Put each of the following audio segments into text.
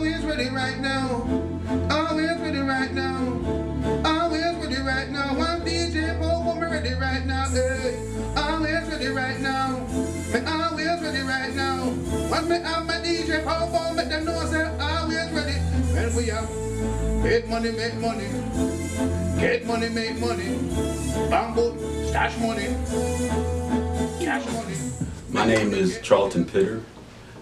Always ready right now. Always ready right now. Always ready right now. One DJ Popo, me ready right now. Hey. Always ready right now. Me always ready right now. When me have my DJ Popo, make them know say always ready. When we have make money, make money. Get money, make money. Bamboo, stash money. Cash money. My name is Charlton Pitter.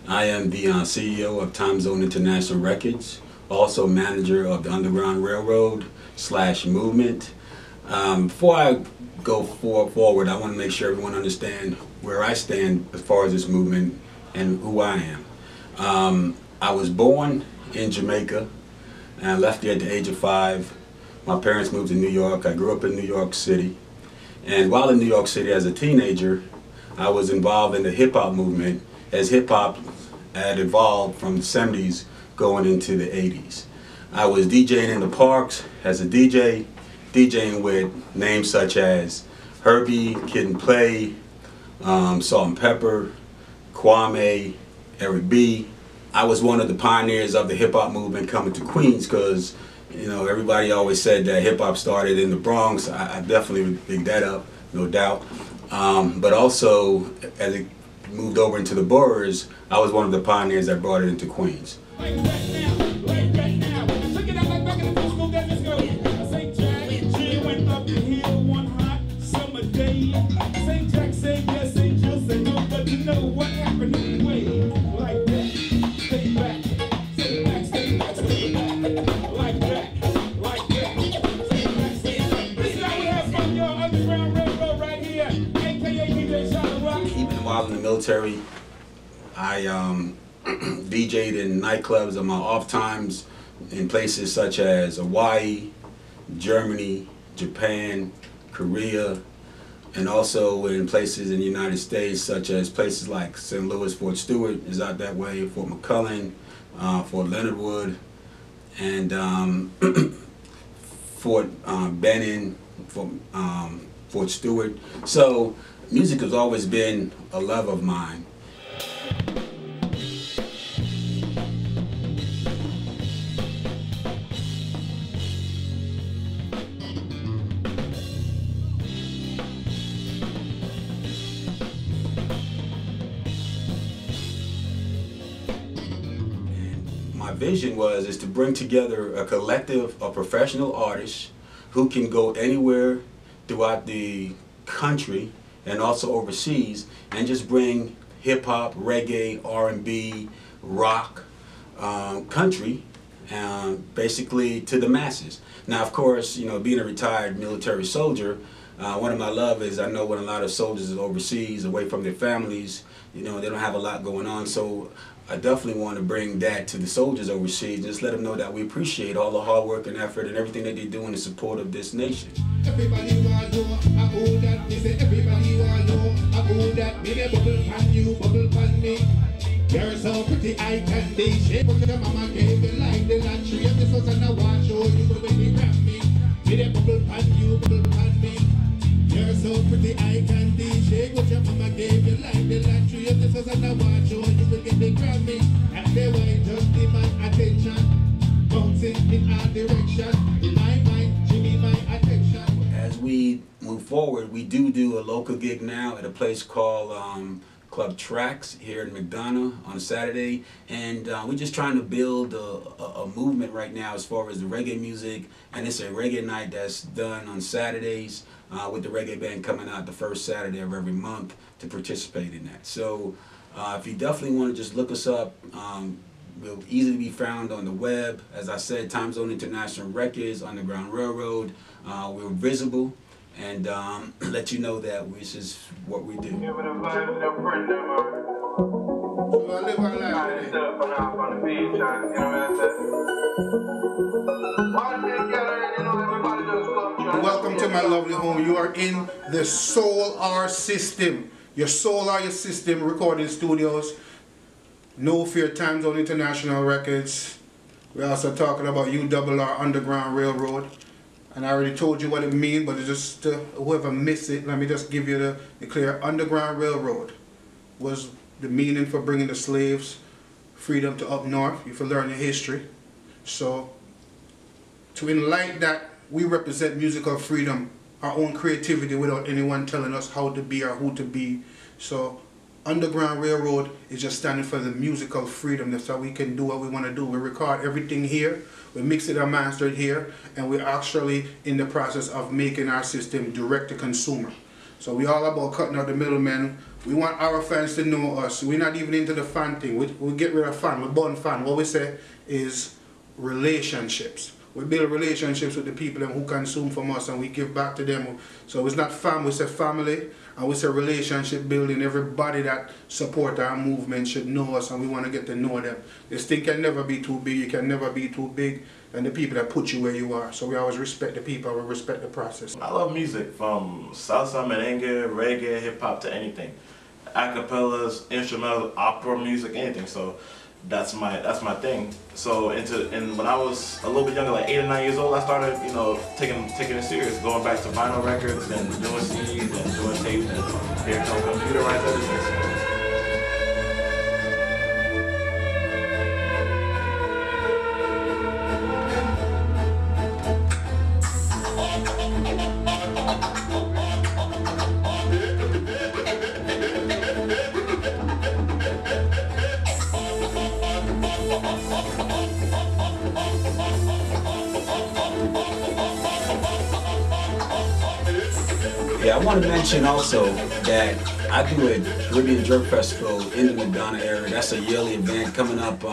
I am the CEO of Time Zone International Records, also manager of the Underground Railroad /Movement. Before I go forward, I want to make sure everyone understands where I stand as far as this movement and who I am. I was born in Jamaica and I left here at the age of 5. My parents moved to New York. I grew up in New York City. And while in New York City as a teenager, I was involved in the hip-hop movement as hip-hop had evolved from the 70s going into the 80s. I was DJing in the parks as a DJ, DJing with names such as Herbie, Kid and Play, Salt and Pepper, Kwame, Eric B. I was one of the pioneers of the hip-hop movement coming to Queens because, you know, everybody always said that hip-hop started in the Bronx. I definitely would pick that up, no doubt. But also, as it moved over into the boroughs, I was one of the pioneers that brought it into Queens. While in the military, I DJ'd in nightclubs on my off times in places such as Hawaii, Germany, Japan, Korea, and also in places in the United States such as places like St. Louis, Fort Stewart is out that way, Fort McClellan, Fort Leonard Wood, and Fort Benning, Fort Stewart. So music has always been a love of mine. My vision is to bring together a collective of professional artists who can go anywhere throughout the country and also overseas and just bring hip-hop, reggae, R&B, rock, country, basically to the masses. Now, of course, you know, being a retired military soldier, one of my love is I know when a lot of soldiers are overseas, away from their families, you know, they don't have a lot going on, so I definitely want to bring that to the soldiers overseas, just let them know that we appreciate all the hard work and effort and everything that they do in the support of this nation. Everybody want know, I own that, they say everybody want know, I own that, me the bubble pan you, bubble pan me. You're so pretty, I can be shape. Because the mama gave me like the lottery, and this was an award show, you will when you grab me. Me the bubble pan you, bubble pan me. You're so pretty, I can be shake. What your mama gave you like the lottery, and this was an award show, you will get the Grammy. And they were just demand attention, bouncing in our direction. In my mind, she need my attention. As we move forward, we do a local gig now at a place called Club Tracks here in McDonough on Saturday, and we're just trying to build a movement right now as far as the reggae music, and it's a reggae night that's done on Saturdays with the reggae band coming out the first Saturday of every month to participate in that. So if you definitely want to just look us up, we'll easily be found on the web. As I said, Time Zone International Records, Underground Railroad. We're visible and let you know that this is what we do. Welcome to my lovely home. You are in the U.R.R system. Your U.R.R system recording studios. No Fear, Time Zone International Records. We're also talking about U.R.R Underground Railroad. And I already told you what it means, but just whoever missed it, let me just give you the clear. Underground Railroad was the meaning for bringing the slaves freedom to up north, if you learn your history. So to enlighten that, we represent musical freedom, our own creativity without anyone telling us how to be or who to be. So Underground Railroad is just standing for the musical freedom. That's how we can do what we want to do. We record everything here, we mix it and master it here, and we're actually in the process of making our system direct to consumer. So we're all about cutting out the middlemen. We want our fans to know us. We're not even into the fan thing. We get rid of fan, we burn fan. What we say is relationships. We build relationships with the people who consume from us, and we give back to them. So it's not fam, we say family, and we say relationship building. Everybody that support our movement should know us, and we want to get to know them. This thing can never be too big, you can never be too big, and the people that put you where you are. So we always respect the people, we respect the process. I love music, from salsa, merengue, reggae, hip-hop to anything. Acapellas, instrumental, opera music, anything. So that's my thing. So when I was a little bit younger, like 8 or 9 years old, I started, you know, taking it serious, going back to vinyl records and doing CDs and doing tapes, and here comes computerized everything. Yeah, I want to mention also that I do a Caribbean Jerk Festival in the McDonough area. That's a yearly event coming up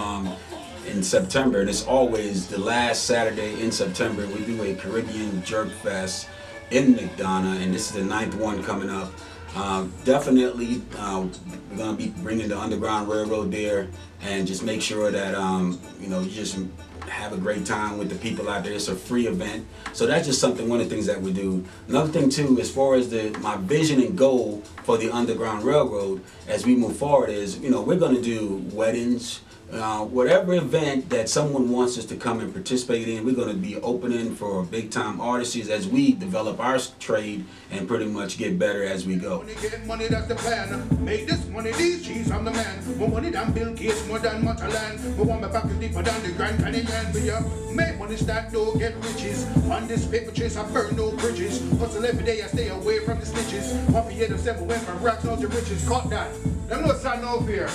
in September, and it's always the last Saturday in September. We do a Caribbean Jerk Fest in McDonough, and this is the 9th one coming up. Definitely, we're going to be bringing the Underground Railroad there, and just make sure that you know, you just have a great time with the people out there. It's a free event, so that's just one of the things that we do. Another thing too, as far as my vision and goal for the Underground Railroad as we move forward is, you know, we're going to do weddings, whatever event that someone wants us to come and participate in. We're going to be opening for big time artists as we develop our trade and pretty much get better as we go. Get money, that's the plan. Make this money, these cheese, I'm the man. More money than Bill Gates, more than much land. More want my pocket deeper than the Grand Canyon. But yeah, make money, start to get riches. On this paper chase, I burn no bridges. Hustle every day, I stay away from the snitches. Off the 7 went from racks out to riches. Caught that. Them no sign no fear.